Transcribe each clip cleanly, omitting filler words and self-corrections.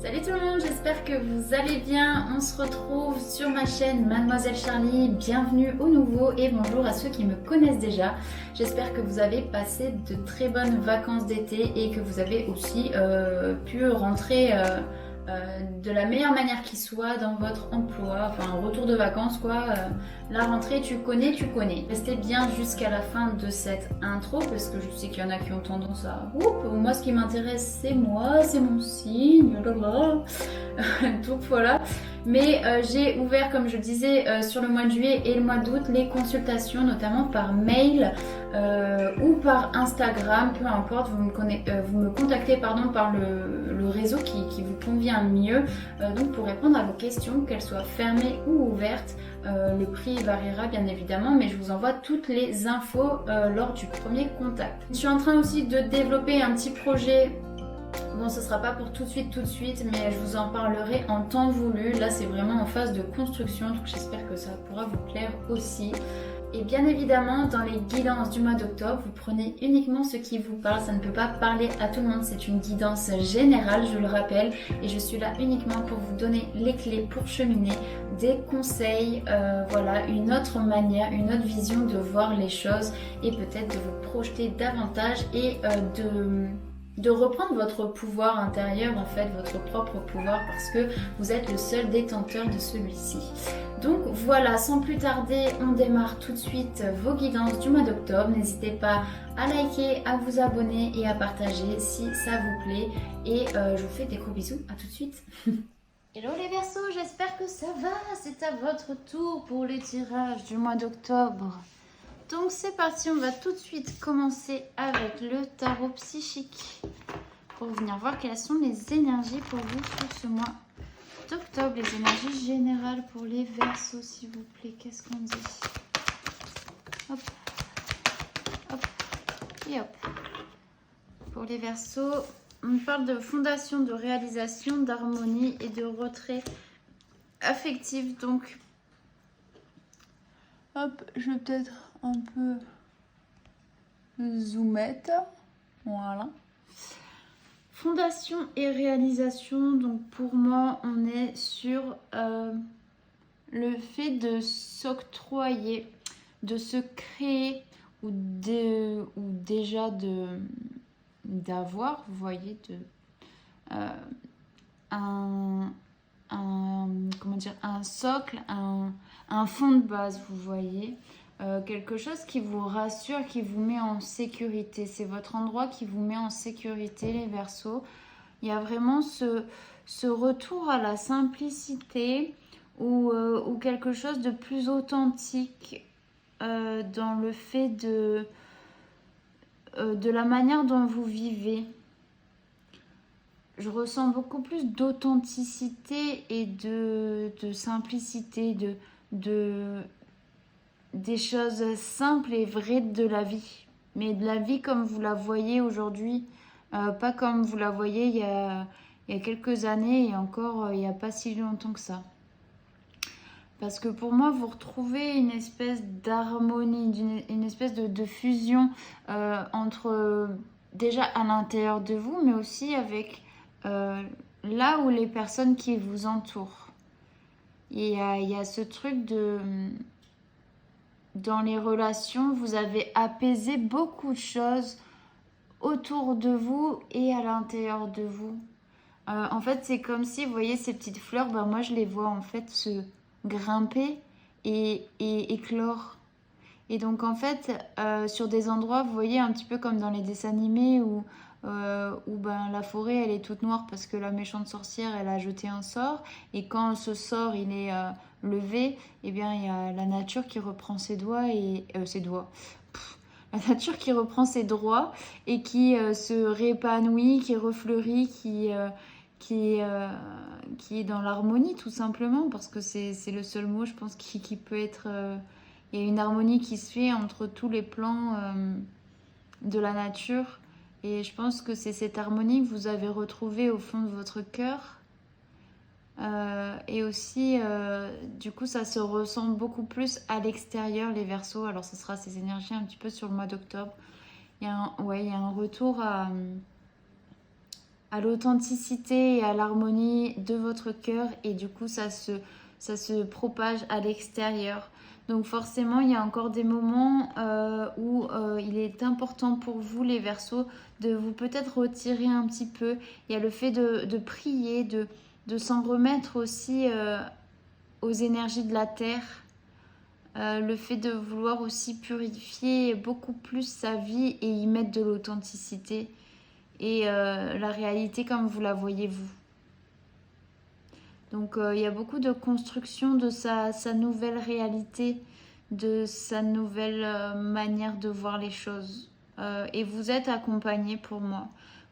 Salut tout le monde, j'espère que vous allez bien. On se retrouve sur ma chaîne Mademoiselle Charlie. Bienvenue aux nouveaux et bonjour à ceux qui me connaissent déjà. J'espère que vous avez passé de très bonnes vacances d'été et que vous avez aussi pu rentrer de la meilleure manière qui soit dans votre emploi, enfin retour de vacances quoi. La rentrée tu connais. Restez bien jusqu'à la fin de cette intro parce que je sais qu'il y en a qui ont tendance à moi ce qui m'intéresse c'est moi, c'est mon signe, donc voilà. Mais j'ai ouvert, comme je disais, sur le mois de juillet et le mois d'août, les consultations, notamment par mail ou par Instagram, peu importe, vous me contactez par le réseau qui vous convient mieux, donc pour répondre à vos questions, qu'elles soient fermées ou ouvertes. Le prix variera bien évidemment, mais je vous envoie toutes les infos lors du premier contact. Je suis en train aussi de développer un petit projet. Bon, ce sera pas pour tout de suite, mais je vous en parlerai en temps voulu. Là, c'est vraiment en phase de construction, donc j'espère que ça pourra vous plaire aussi. Et bien évidemment, dans les guidances du mois d'octobre, vous prenez uniquement ce qui vous parle. Ça ne peut pas parler à tout le monde. C'est une guidance générale, je le rappelle. Et je suis là uniquement pour vous donner les clés pour cheminer, des conseils, voilà, une autre manière, une autre vision de voir les choses et peut-être de vous projeter davantage et de reprendre votre pouvoir intérieur, en fait, votre propre pouvoir, parce que vous êtes le seul détenteur de celui-ci. Donc voilà, sans plus tarder, on démarre tout de suite vos guidances du mois d'octobre. N'hésitez pas à liker, à vous abonner et à partager si ça vous plaît. Et je vous fais des gros bisous, à tout de suite. Hello les Verseaux, j'espère que ça va. C'est à votre tour pour les tirages du mois d'octobre. Donc c'est parti, on va tout de suite commencer avec le tarot psychique pour venir voir quelles sont les énergies pour vous sur ce mois d'octobre, les énergies générales pour les Verseaux s'il vous plaît. Qu'est-ce qu'on dit? Hop, hop et hop. Pour les Verseaux, on parle de fondation, de réalisation, d'harmonie et de retrait affectif. Donc, hop, je vais peut-être un peu zoomette. Voilà. Fondation et réalisation, donc pour moi, on est sur le fait de s'octroyer, de se créer ou déjà d'avoir, vous voyez, comment dire, un socle, un fond de base, vous voyez. Quelque chose qui vous rassure, qui vous met en sécurité. C'est votre endroit qui vous met en sécurité, les Verseaux. Il y a vraiment ce retour à la simplicité ou quelque chose de plus authentique dans le fait de la manière dont vous vivez. Je ressens beaucoup plus d'authenticité et de simplicité, des choses simples et vraies de la vie. Mais de la vie comme vous la voyez aujourd'hui, pas comme vous la voyez il y a quelques années et encore il n'y a pas si longtemps que ça. Parce que pour moi, vous retrouvez une espèce d'harmonie, une espèce de fusion entre déjà à l'intérieur de vous, mais aussi avec là où les personnes qui vous entourent. Et il y a ce truc de... Dans les relations, vous avez apaisé beaucoup de choses autour de vous et à l'intérieur de vous. En fait, c'est comme si, vous voyez, ces petites fleurs, ben moi je les vois en fait se grimper et éclore. Et donc en fait, sur des endroits, vous voyez, un petit peu comme dans les dessins animés où ben, la forêt elle est toute noire parce que la méchante sorcière elle a jeté un sort, et quand ce sort il est levé, eh bien il y a la nature qui reprend ses doigts et la nature qui reprend ses droits et qui se réépanouit, qui refleurit, qui est dans l'harmonie tout simplement, parce que c'est le seul mot je pense qui peut être... il y a une harmonie qui se fait entre tous les plans de la nature, et je pense que c'est cette harmonie que vous avez retrouvée au fond de votre cœur. Et aussi, du coup, ça se ressent beaucoup plus à l'extérieur, les Verseaux. Alors, ce sera ces énergies un petit peu sur le mois d'octobre. Il y a un retour à à l'authenticité et à l'harmonie de votre cœur et du coup ça se propage à l'extérieur. Donc forcément il y a encore des moments où il est important pour vous les Verseaux de vous peut-être retirer un petit peu. Il y a le fait de prier, de s'en remettre aussi aux énergies de la terre. Le fait de vouloir aussi purifier beaucoup plus sa vie et y mettre de l'authenticité et la réalité comme vous la voyez vous. Donc il y a beaucoup de construction de sa nouvelle réalité, de sa nouvelle manière de voir les choses. Et vous êtes accompagné pour moi.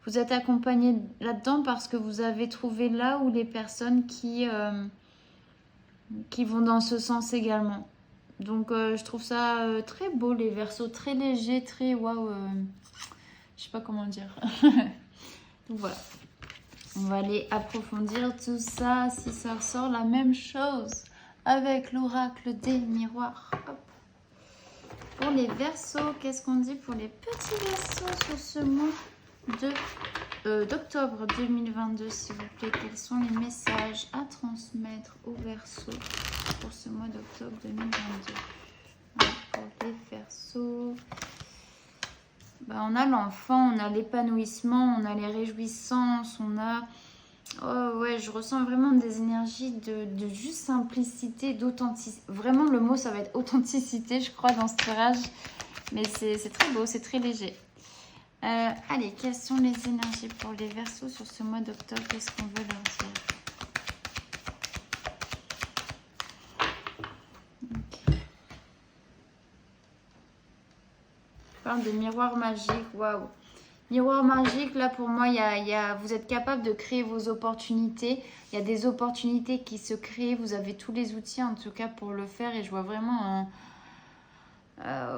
Vous êtes accompagné là-dedans parce que vous avez trouvé là où les personnes qui vont dans ce sens également. Donc je trouve ça très beau les Verseaux, très léger, très waouh. Je sais pas comment dire. Donc voilà. On va aller approfondir tout ça si ça ressort la même chose avec l'oracle des miroirs. Hop. Pour les Verseaux, qu'est-ce qu'on dit pour les petits Verseaux sur ce mois d'octobre 2022, s'il vous plaît? Quels sont les messages à transmettre aux Verseaux pour ce mois d'octobre 2022? Voilà, pour les Verseaux, on a l'enfant, on a l'épanouissement, on a les réjouissances, on a... Oh ouais, je ressens vraiment des énergies de juste simplicité, d'authenticité. Vraiment, le mot, ça va être authenticité, je crois, dans ce tirage. Mais c'est très beau, c'est très léger. Allez, quelles sont les énergies pour les Verseaux sur ce mois d'octobre? Qu'est-ce qu'on veut leur dire? Okay. Je parle de miroir magique, waouh! Miroir magique, là pour moi, vous êtes capable de créer vos opportunités. Il y a des opportunités qui se créent. Vous avez tous les outils en tout cas pour le faire. Et je vois vraiment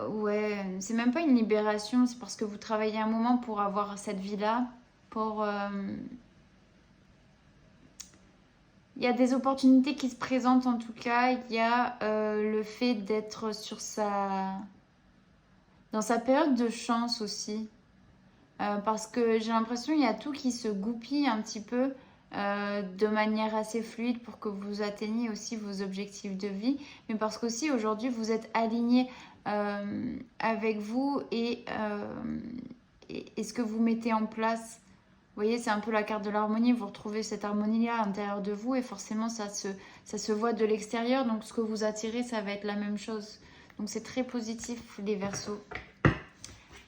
ouais, c'est même pas une libération. C'est parce que vous travaillez un moment pour avoir cette vie-là. Il y a des opportunités qui se présentent en tout cas. Il y a le fait d'être dans sa période de chance aussi. Parce que j'ai l'impression qu'il y a tout qui se goupille un petit peu de manière assez fluide pour que vous atteigniez aussi vos objectifs de vie. Mais parce qu'aussi aujourd'hui vous êtes aligné avec vous et ce que vous mettez en place. Vous voyez, c'est un peu la carte de l'harmonie. Vous retrouvez cette harmonie-là à l'intérieur de vous et forcément ça se voit de l'extérieur. Donc ce que vous attirez, ça va être la même chose. Donc c'est très positif les Verseaux.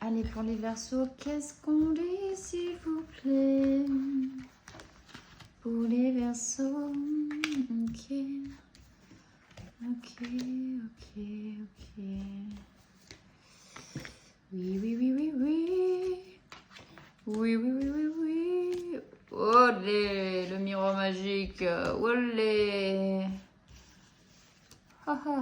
Allez, pour les Verseaux, qu'est-ce qu'on dit, s'il vous plaît? Pour les Verseaux, ok. Ok. Oui. Olé, le miroir magique. Olé. Haha.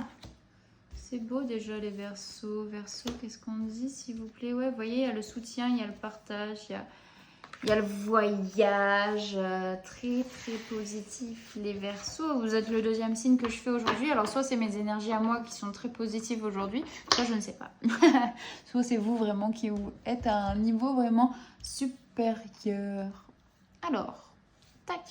C'est beau déjà les Verseaux. Verseaux, qu'est-ce qu'on dit s'il vous plaît? Ouais, vous voyez, il y a le soutien, il y a le partage, il y a le voyage. Très positif les Verseaux. Vous êtes le deuxième signe que je fais aujourd'hui. Alors soit c'est mes énergies à moi qui sont très positives aujourd'hui, soit je ne sais pas. Soit c'est vous vraiment qui êtes à un niveau vraiment supérieur. Alors, tac.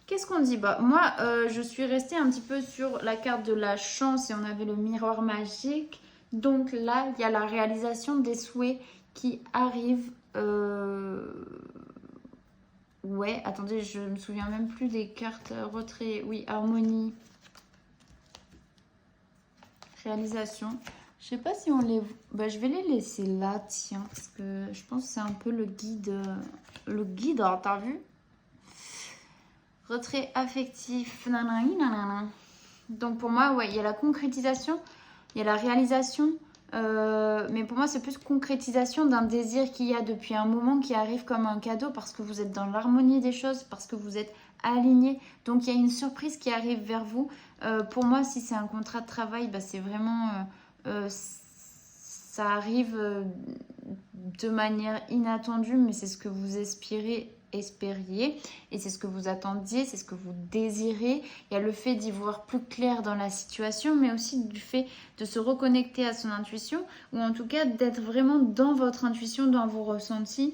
Qu'est-ce qu'on dit? Moi, je suis restée un petit peu sur la carte de la chance et on avait le miroir magique. Donc là, il y a la réalisation des souhaits qui arrivent. Ouais, attendez, je me souviens même plus des cartes. Retrait, oui, harmonie. Réalisation. Je sais pas si on les... je vais les laisser là, tiens, parce que je pense que c'est un peu le guide. Le guide, alors t'as vu? Retrait affectif. Donc pour moi, ouais, il y a la concrétisation, il y a la réalisation. Mais pour moi, c'est plus concrétisation d'un désir qu'il y a depuis un moment qui arrive comme un cadeau parce que vous êtes dans l'harmonie des choses, parce que vous êtes aligné. Donc il y a une surprise qui arrive vers vous. Pour moi, si c'est un contrat de travail, c'est vraiment... ça arrive de manière inattendue, mais c'est ce que vous espériez et c'est ce que vous attendiez, c'est ce que vous désirez. Il y a le fait d'y voir plus clair dans la situation, mais aussi du fait de se reconnecter à son intuition ou en tout cas d'être vraiment dans votre intuition, dans vos ressentis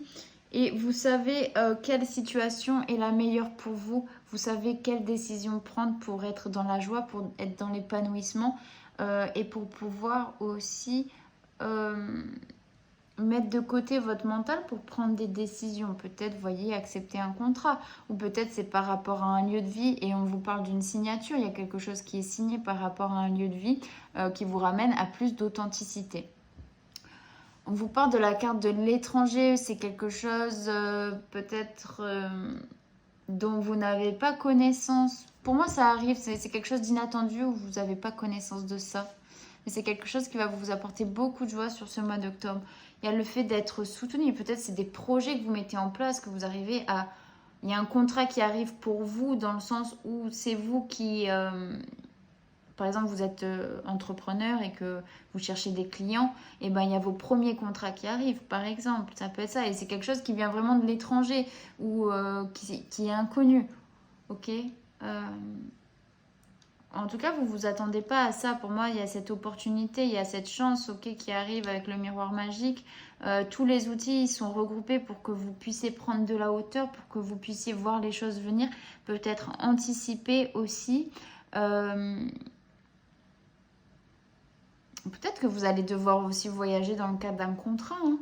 Et vous savez quelle situation est la meilleure pour vous. Vous savez quelle décision prendre pour être dans la joie, pour être dans l'épanouissement et pour pouvoir aussi mettre de côté votre mental pour prendre des décisions. Peut-être, voyez, accepter un contrat. Ou peut-être c'est par rapport à un lieu de vie et on vous parle d'une signature. Il y a quelque chose qui est signé par rapport à un lieu de vie qui vous ramène à plus d'authenticité. On vous parle de la carte de l'étranger, c'est quelque chose peut-être dont vous n'avez pas connaissance. Pour moi, ça arrive, c'est quelque chose d'inattendu où vous n'avez pas connaissance de ça. Mais c'est quelque chose qui va vous apporter beaucoup de joie sur ce mois d'octobre. Il y a le fait d'être soutenu, peut-être c'est des projets que vous mettez en place, que vous arrivez à... Il y a un contrat qui arrive pour vous dans le sens où c'est vous qui... Par exemple, vous êtes entrepreneur et que vous cherchez des clients, et ben il y a vos premiers contrats qui arrivent, par exemple. Ça peut être ça. Et c'est quelque chose qui vient vraiment de l'étranger ou qui est inconnu. Ok. En tout cas, vous ne vous attendez pas à ça. Pour moi, il y a cette opportunité, il y a cette chance qui arrive avec le miroir magique. Tous les outils ils sont regroupés pour que vous puissiez prendre de la hauteur, pour que vous puissiez voir les choses venir, peut-être anticiper aussi. Peut-être que vous allez devoir aussi voyager dans le cadre d'un contrat. Hein.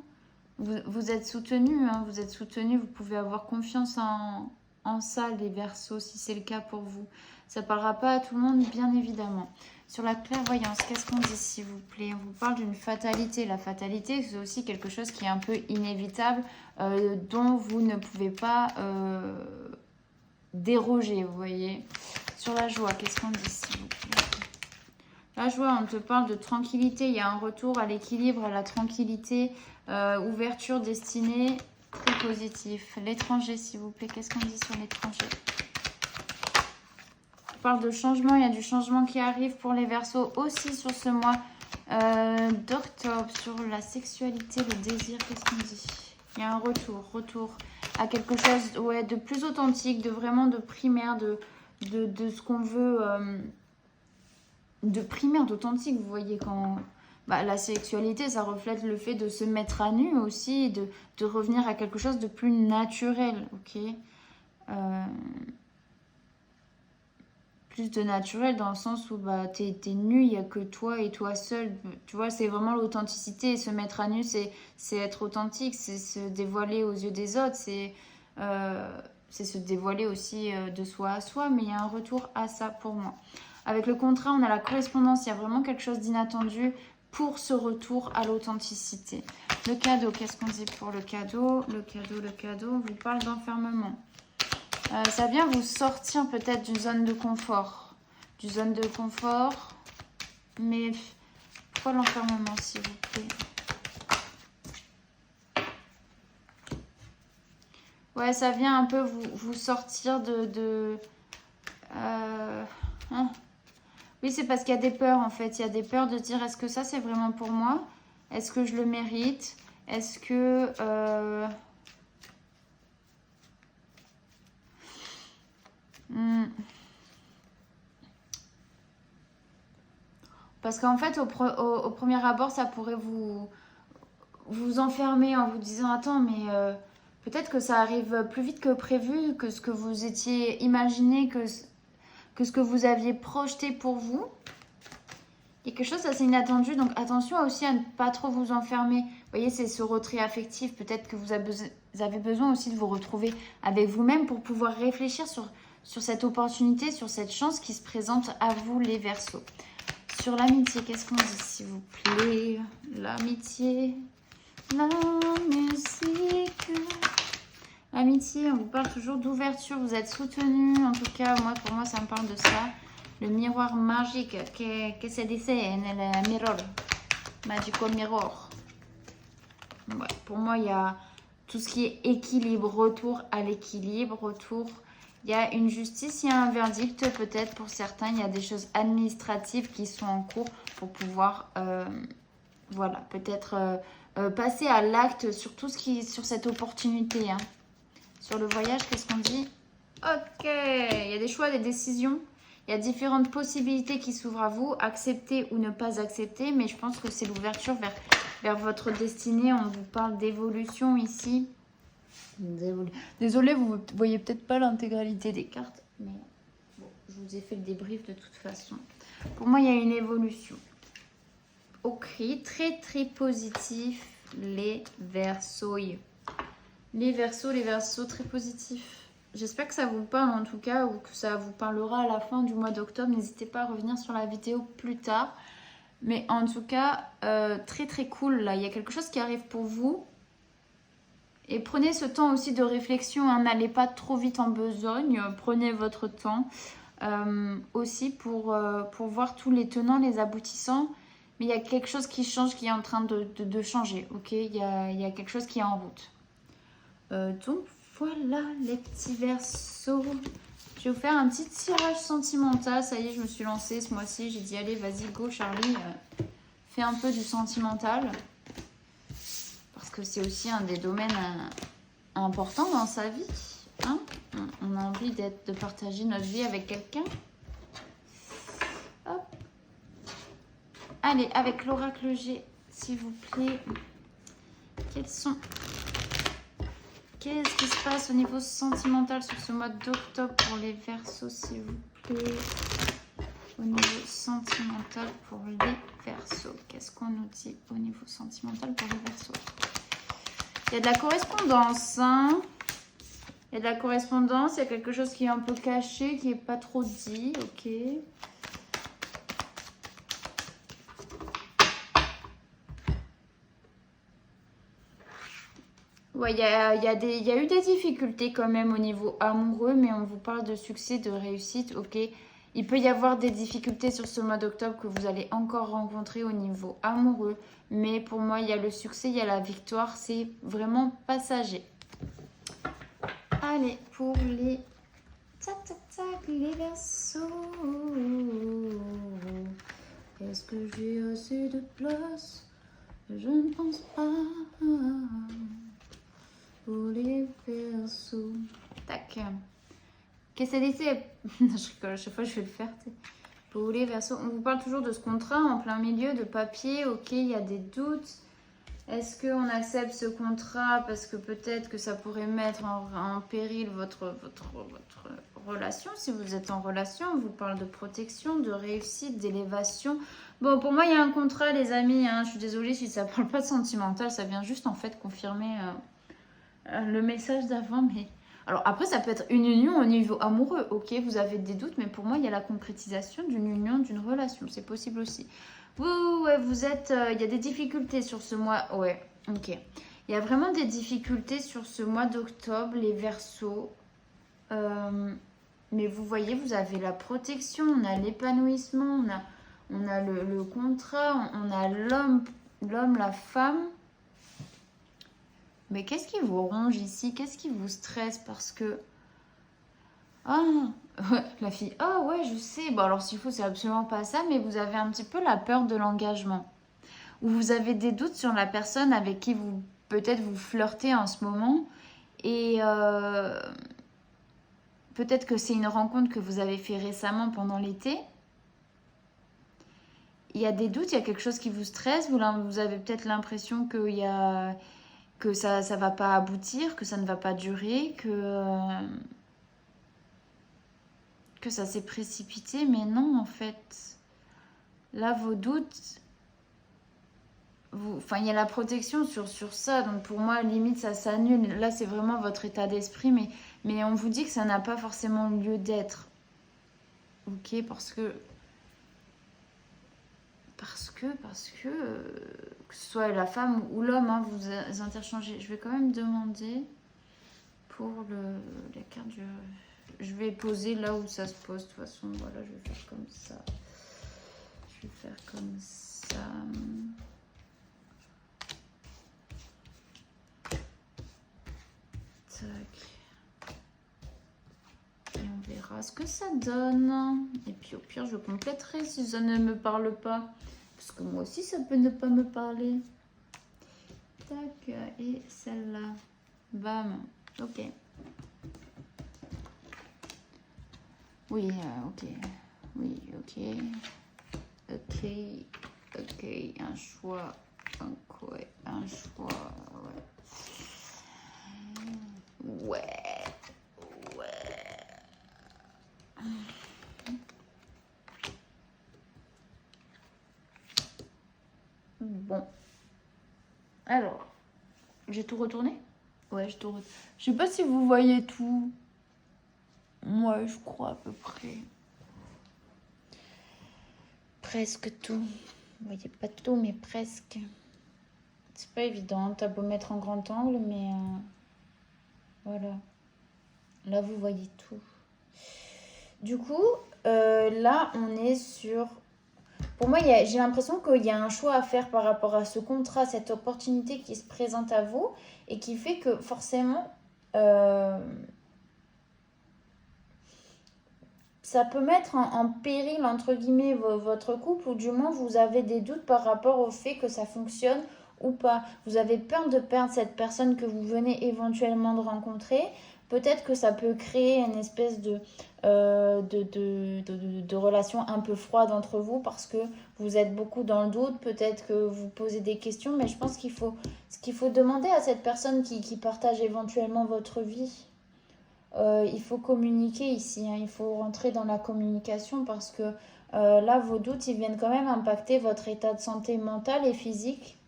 Vous êtes soutenu, hein, vous êtes soutenu, vous pouvez avoir confiance en ça, les Verseaux, si c'est le cas pour vous. Ça ne parlera pas à tout le monde, bien évidemment. Sur la clairvoyance, qu'est-ce qu'on dit, s'il vous plaît? On vous parle d'une fatalité. La fatalité, c'est aussi quelque chose qui est un peu inévitable, dont vous ne pouvez pas déroger, vous voyez. Sur la joie, qu'est-ce qu'on dit, s'il vous plaît? La joie, on te parle de tranquillité. Il y a un retour à l'équilibre, à la tranquillité, ouverture destinée, très positif. L'étranger, s'il vous plaît, qu'est-ce qu'on dit sur l'étranger? On parle de changement, il y a du changement qui arrive pour les Verseaux aussi sur ce mois d'octobre. Sur la sexualité, le désir, qu'est-ce qu'on dit? Il y a un retour à quelque chose de plus authentique, de vraiment de primaire, de ce qu'on veut... de primaire, d'authentique, vous voyez, quand la sexualité, ça reflète le fait de se mettre à nu aussi, de revenir à quelque chose de plus naturel, ok. Plus de naturel dans le sens où t'es nu, il n'y a que toi et toi seul, tu vois, c'est vraiment l'authenticité, se mettre à nu, c'est être authentique, c'est se dévoiler aux yeux des autres, c'est se dévoiler aussi de soi à soi, mais il y a un retour à ça pour moi. Avec le contrat, on a la correspondance. Il y a vraiment quelque chose d'inattendu pour ce retour à l'authenticité. Le cadeau, qu'est-ce qu'on dit pour le cadeau? Le cadeau, on vous parle d'enfermement. Ça vient vous sortir peut-être d'une zone de confort. Du zone de confort. Mais pourquoi l'enfermement, s'il vous plaît? Ouais, ça vient un peu vous sortir de Oui, c'est parce qu'il y a des peurs en fait. Il y a des peurs de dire est-ce que ça c'est vraiment pour moi? Est-ce que je le mérite? Est-ce que... Parce qu'en fait, au premier abord, ça pourrait vous enfermer en vous disant attends, mais peut-être que ça arrive plus vite que prévu, que ce que vous étiez imaginé, que ce que vous aviez projeté pour vous. Il y a quelque chose d'assez inattendu, donc attention aussi à ne pas trop vous enfermer. Vous voyez, c'est ce retrait affectif. Peut-être que vous avez besoin aussi de vous retrouver avec vous-même pour pouvoir réfléchir sur cette opportunité, sur cette chance qui se présente à vous, les Verseaux. Sur l'amitié, qu'est-ce qu'on dit, s'il vous plaît? L'amitié, la musique... L'amitié, on vous parle toujours d'ouverture, vous êtes soutenu. En tout cas, pour moi, ça me parle de ça. Le miroir magique, que se dice en el mirror, magico mirror. Ouais, pour moi, il y a tout ce qui est équilibre, retour à l'équilibre, retour. Il y a une justice, il y a un verdict peut-être pour certains. Il y a des choses administratives qui sont en cours pour pouvoir, voilà, peut-être passer à l'acte sur tout ce qui est sur cette opportunité. Hein. Sur le voyage, qu'est-ce qu'on dit? Ok, il y a des choix, des décisions. Il y a différentes possibilités qui s'ouvrent à vous, accepter ou ne pas accepter, mais je pense que c'est l'ouverture vers votre destinée. On vous parle d'évolution ici. Désolée, vous voyez peut-être pas l'intégralité des cartes, mais bon, je vous ai fait le débrief de toute façon. Pour moi, il y a une évolution. Ok, très très positif, les Verseaux. Les Verseaux, très positifs. J'espère que ça vous parle en tout cas, ou que ça vous parlera à la fin du mois d'octobre. N'hésitez pas à revenir sur la vidéo plus tard. Mais en tout cas, très très cool. Là, il y a quelque chose qui arrive pour vous. Et prenez ce temps aussi de réflexion, hein. N'allez pas trop vite en besogne, prenez votre temps aussi pour voir tous les tenants, les aboutissants. Mais il y a quelque chose qui change, qui est en train de changer, ok? Il y a quelque chose qui est en route. Donc voilà les petits Verseaux. Je vais vous faire un petit tirage sentimental. Ça y est, je me suis lancée ce mois-ci. J'ai dit allez, vas-y, go Charlie, fais un peu du sentimental. Parce que c'est aussi un des domaines importants dans sa vie. Hein, on a envie de partager notre vie avec quelqu'un. Hop. Allez, avec l'oracle G, s'il vous plaît. Qu'est-ce qui se passe au niveau sentimental sur ce mois d'octobre pour les Verseaux, s'il vous plaît? Au niveau sentimental pour les Verseaux. Qu'est-ce qu'on nous dit au niveau sentimental pour les Verseaux? Il y a de la correspondance, hein. Il y a de la correspondance, il y a quelque chose qui est un peu caché, qui n'est pas trop dit, ok. Ouais, il y a eu des difficultés quand même au niveau amoureux, mais on vous parle de succès, de réussite, ok. Il peut y avoir des difficultés sur ce mois d'octobre que vous allez encore rencontrer au niveau amoureux. Mais pour moi, il y a le succès, il y a la victoire. C'est vraiment passager. Allez, pour les... Tac, tac, tac, les Verseaux. Est-ce que j'ai assez de place? Je ne pense pas. Pour les Verseaux. Tac. Qu'est-ce que c'est? Je rigole, à chaque fois je vais le faire. Pour les Verseaux, on vous parle toujours de ce contrat en plein milieu, de papier. Ok, il y a des doutes. Est-ce qu'on accepte ce contrat parce que peut-être que ça pourrait mettre en péril votre relation? Si vous êtes en relation, on vous parle de protection, de réussite, d'élévation. Bon, pour moi, il y a un contrat, les amis. Hein. Je suis désolée si ça ne parle pas de sentimental. Ça vient juste en fait confirmer le message d'avant, mais... Alors après, ça peut être une union au niveau amoureux, ok, vous avez des doutes, mais pour moi, il y a la concrétisation d'une union, d'une relation, c'est possible aussi. Ouais, vous êtes, il y a des difficultés sur ce mois, ouais, ok. Il y a vraiment des difficultés sur ce mois d'octobre, les Verseaux. Mais vous voyez, vous avez la protection, on a l'épanouissement, on a le contrat, on a l'homme, la femme. Mais qu'est-ce qui vous ronge ici? Qu'est-ce qui vous stresse? Parce que... Ah, la fille. Ah ouais, je sais. Bon, alors s'il faut, c'est absolument pas ça. Mais vous avez un petit peu la peur de l'engagement. Ou vous avez des doutes sur la personne avec qui vous... Peut-être vous flirtez en ce moment. Et peut-être que c'est une rencontre que vous avez fait récemment pendant l'été. Il y a des doutes, il y a quelque chose qui vous stresse. Vous avez peut-être l'impression qu'il y a... que ça va pas aboutir, que ça ne va pas durer, que ça s'est précipité, mais non en fait. Là, vos doutes, enfin il y a la protection sur ça, donc pour moi limite ça s'annule. Là c'est vraiment votre état d'esprit, mais on vous dit que ça n'a pas forcément lieu d'être. Ok, parce que que ce soit la femme ou l'homme, hein, vous interchangez. Je vais quand même demander pour la carte du... Je vais poser là où ça se pose. De toute façon, voilà, je vais faire comme ça. Je vais faire comme ça. Tac. Et on verra ce que ça donne. Et puis au pire, je compléterai si ça ne me parle pas. Parce que moi aussi, ça peut ne pas me parler. Tac. Et celle-là. Bam. Ok. Oui, ok. Oui, ok. Ok. Ok. Un choix. Un choix. Ouais. Bon. Alors, j'ai tout retourné? Ouais, j'ai tout retourné. Je sais pas si vous voyez tout. Moi, je crois à peu près. Presque tout. Vous voyez pas tout, mais presque. C'est pas évident. T'as beau mettre en grand angle, mais voilà. Là, vous voyez tout. Du coup, là, on est sur... Pour moi, j'ai l'impression qu'il y a un choix à faire par rapport à ce contrat, cette opportunité qui se présente à vous et qui fait que forcément, ça peut mettre en péril, entre guillemets, votre couple ou du moins vous avez des doutes par rapport au fait que ça fonctionne ou pas. Vous avez peur de perdre cette personne que vous venez éventuellement de rencontrer. Peut-être que ça peut créer une espèce de relation un peu froide entre vous parce que vous êtes beaucoup dans le doute. Peut-être que vous posez des questions, mais je pense qu'il faut demander à cette personne qui partage éventuellement votre vie. Il faut communiquer ici, hein. Il faut rentrer dans la communication parce que là, vos doutes, ils viennent quand même impacter votre état de santé mentale et physique.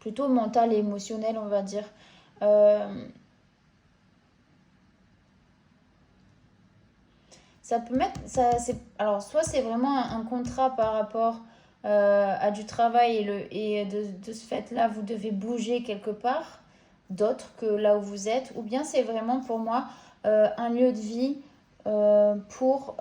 Plutôt mental et émotionnel, on va dire. Ça peut mettre... alors, soit c'est vraiment un contrat par rapport à du travail et de ce fait-là, vous devez bouger quelque part d'autre que là où vous êtes. Ou bien c'est vraiment pour moi un lieu de vie pour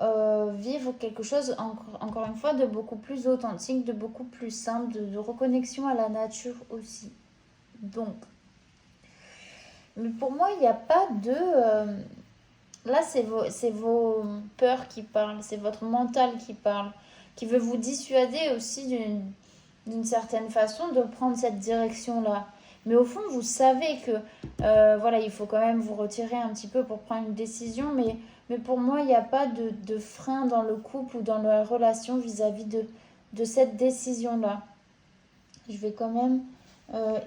vivre quelque chose, encore une fois, de beaucoup plus authentique, de beaucoup plus simple, de reconnexion à la nature aussi. Donc, mais pour moi, il n'y a pas de... là, c'est vos peurs qui parlent, c'est votre mental qui parle, qui veut vous dissuader aussi d'une certaine façon de prendre cette direction-là. Mais au fond, vous savez que voilà, il faut quand même vous retirer un petit peu pour prendre une décision. Mais pour moi, il n'y a pas de frein dans le couple ou dans la relation vis-à-vis de cette décision-là. Je vais quand même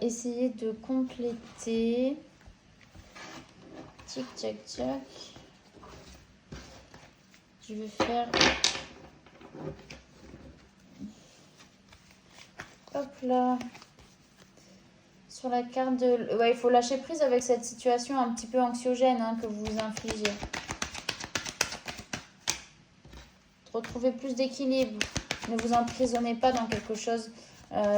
essayer de compléter. Tic, tac, tac. Je vais faire... Hop là. Sur la carte de... Ouais, il faut lâcher prise avec cette situation un petit peu anxiogène hein, que vous vous infligez. Retrouvez plus d'équilibre. Ne vous emprisonnez pas dans quelque chose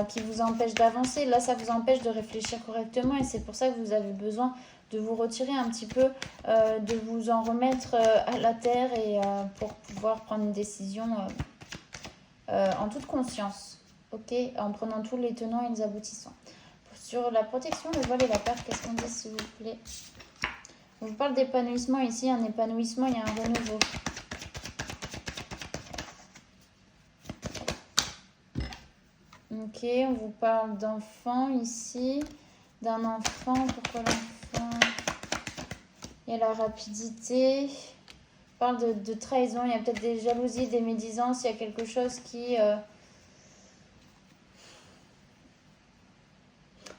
qui vous empêche d'avancer. Là, ça vous empêche de réfléchir correctement et c'est pour ça que vous avez besoin de vous retirer un petit peu, de vous en remettre à la terre et pour pouvoir prendre une décision en toute conscience, ok, en prenant tous les tenants et les aboutissants. Sur la protection, le voile et la perte, qu'est-ce qu'on dit s'il vous plaît? On vous parle d'épanouissement ici, un épanouissement, il y a un renouveau. Ok, on vous parle d'enfant ici, d'un enfant, pourquoi l'enfant? Il y a la rapidité, on parle de trahison, il y a peut-être des jalousies, des médisances, il y a quelque chose qui...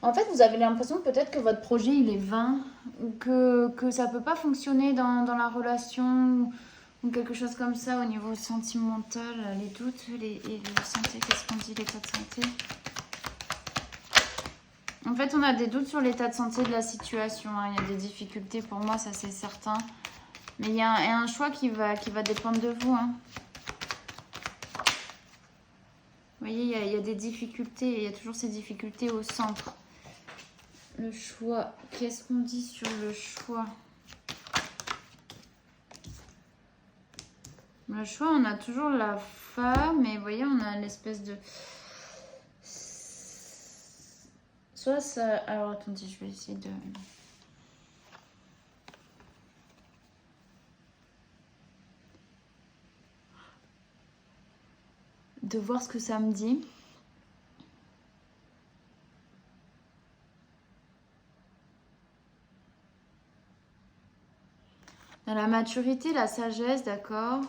En fait, vous avez l'impression peut-être que votre projet, il est vain, ou que ça ne peut pas fonctionner dans la relation, ou quelque chose comme ça au niveau sentimental, les doutes, et la santé, qu'est-ce qu'on dit, l'état de santé? En fait, on a des doutes sur l'état de santé de la situation, hein. Il y a des difficultés pour moi, ça c'est certain. Mais il y a un choix qui va dépendre de vous, hein. Vous voyez, il y a des difficultés, il y a toujours ces difficultés au centre. Le choix, qu'est-ce qu'on dit sur le choix? Le choix, on a toujours la femme, mais vous voyez, on a l'espèce de... Soit ça... Alors, attendez, je vais essayer de voir ce que ça me dit. Dans la maturité, la sagesse, d'accord.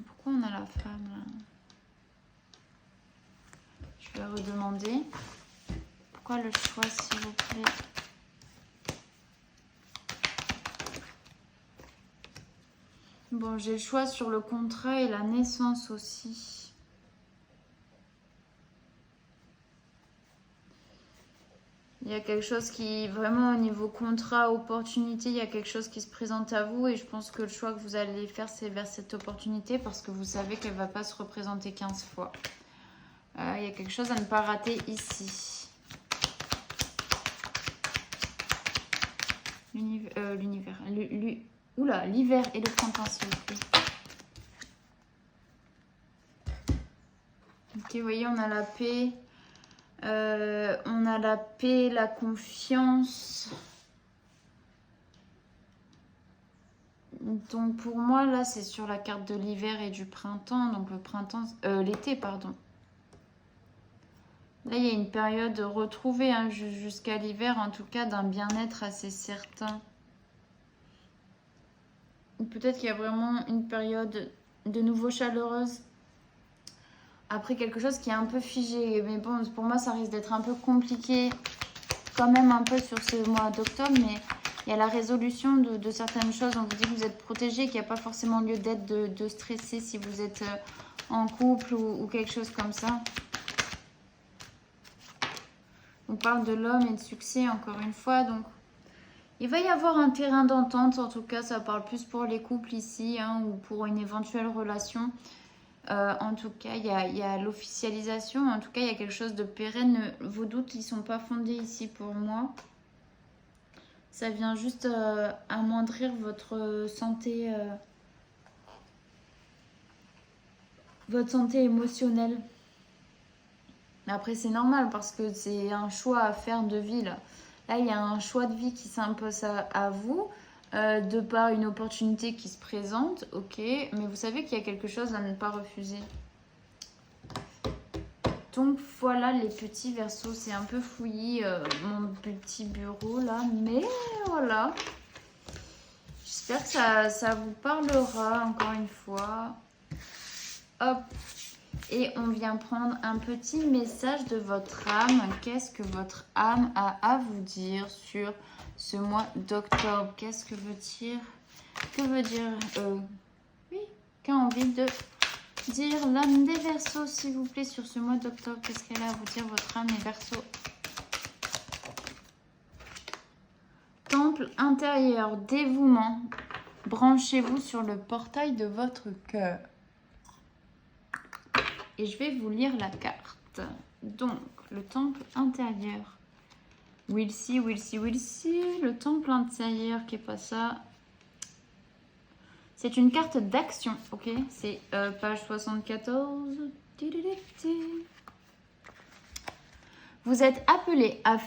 Pourquoi on a la femme là? Je vais redemander. Pourquoi le choix, s'il vous plaît? Bon, j'ai le choix sur le contrat et la naissance aussi. Il y a quelque chose qui, vraiment au niveau contrat, opportunité, il y a quelque chose qui se présente à vous et je pense que le choix que vous allez faire, c'est vers cette opportunité parce que vous savez qu'elle ne va pas se représenter 15 fois. Il y a quelque chose à ne pas rater ici. L'univers. Oula, l'hiver et le printemps, s'il vous plaît. Ok, vous voyez, on a la paix. On a la paix, la confiance. Donc pour moi, là, c'est sur la carte de l'hiver et du printemps. Donc le printemps, l'été, pardon. Là, il y a une période retrouvée hein, jusqu'à l'hiver, en tout cas, d'un bien-être assez certain. Peut-être qu'il y a vraiment une période de nouveau chaleureuse. Après, quelque chose qui est un peu figé. Mais bon, pour moi, ça risque d'être un peu compliqué quand même un peu sur ce mois d'octobre. Mais il y a la résolution de certaines choses. On vous dit que vous êtes protégé, qu'il n'y a pas forcément lieu d'être de stresser si vous êtes en couple ou quelque chose comme ça. On parle de l'homme et de succès encore une fois. Donc, il va y avoir un terrain d'entente. En tout cas, ça parle plus pour les couples ici hein, ou pour une éventuelle relation. En tout cas, il y a l'officialisation. En tout cas, il y a quelque chose de pérenne. Vos doutes, ils ne sont pas fondés ici pour moi. Ça vient juste amoindrir votre santé émotionnelle. Après, c'est normal parce que c'est un choix à faire de vie. Là, il y a un choix de vie qui s'impose à vous de par une opportunité qui se présente. Ok, mais vous savez qu'il y a quelque chose à ne pas refuser. Donc voilà les petits Verseaux. C'est un peu fouillis mon petit bureau là. Mais voilà. J'espère que ça vous parlera encore une fois. Hop. Et on vient prendre un petit message de votre âme. Qu'est-ce que votre âme a à vous dire sur ce mois d'octobre? Qu'est-ce que veut dire oui, qu'a envie de dire l'âme des Verseaux, s'il vous plaît, sur ce mois d'octobre? Qu'est-ce qu'elle a à vous dire, votre âme des Verseaux? Temple intérieur, dévouement. Branchez-vous sur le portail de votre cœur. Et je vais vous lire la carte. Donc, le temple intérieur. We'll see. Le temple intérieur, qui est pas ça. C'est une carte d'action, ok? C'est page 74. Vous êtes appelé à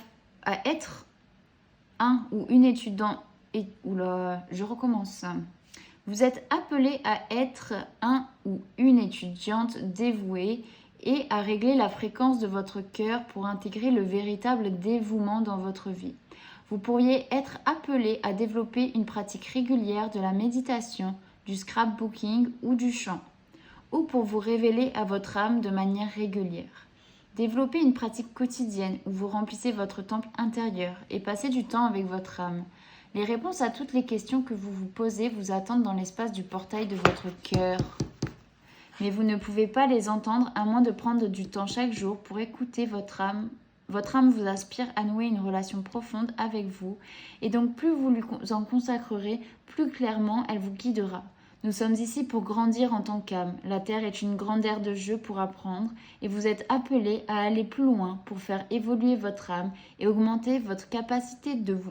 être un ou une étudiante. Oula, je recommence. Vous êtes appelé à être un ou une étudiante dévouée et à régler la fréquence de votre cœur pour intégrer le véritable dévouement dans votre vie. Vous pourriez être appelé à développer une pratique régulière de la méditation, du scrapbooking ou du chant, ou pour vous révéler à votre âme de manière régulière. Développez une pratique quotidienne où vous remplissez votre temple intérieur et passez du temps avec votre âme. Les réponses à toutes les questions que vous vous posez vous attendent dans l'espace du portail de votre cœur. Mais vous ne pouvez pas les entendre à moins de prendre du temps chaque jour pour écouter votre âme. Votre âme vous inspire à nouer une relation profonde avec vous. Et donc plus vous lui en consacrerez, plus clairement elle vous guidera. Nous sommes ici pour grandir en tant qu'âme. La Terre est une grande aire de jeu pour apprendre et vous êtes appelés à aller plus loin pour faire évoluer votre âme et augmenter votre capacité de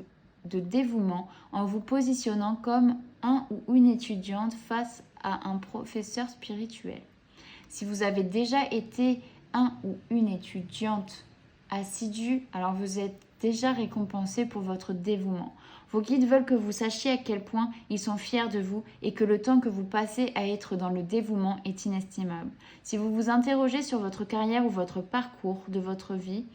dévouement en vous positionnant comme un ou une étudiante face à un professeur spirituel. Si vous avez déjà été un ou une étudiante assidue, alors vous êtes déjà récompensé pour votre dévouement. Vos guides veulent que vous sachiez à quel point ils sont fiers de vous et que le temps que vous passez à être dans le dévouement est inestimable. Si vous vous interrogez sur votre carrière ou votre parcours de votre vie,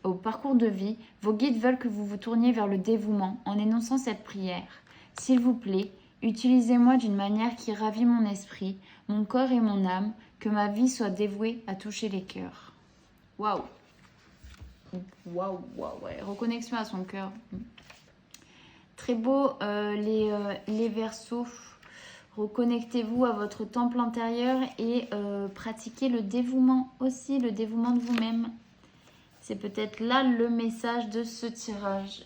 au parcours de vie, vos guides veulent que vous vous tourniez vers le dévouement en énonçant cette prière. S'il vous plaît, utilisez-moi d'une manière qui ravit mon esprit, mon corps et mon âme, que ma vie soit dévouée à toucher les cœurs. Waouh! Waouh, ouais. Reconnexion à son cœur. Très beau, les Verseaux. Reconnectez-vous à votre temple intérieur et pratiquez le dévouement aussi, le dévouement de vous-même. C'est peut-être là le message de ce tirage.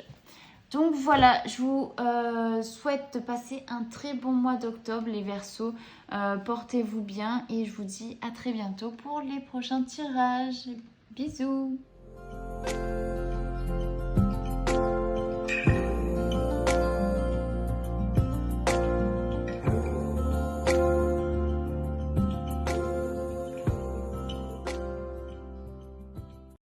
Donc voilà, je vous souhaite de passer un très bon mois d'octobre les Verseaux. Portez-vous bien et je vous dis à très bientôt pour les prochains tirages. Bisous!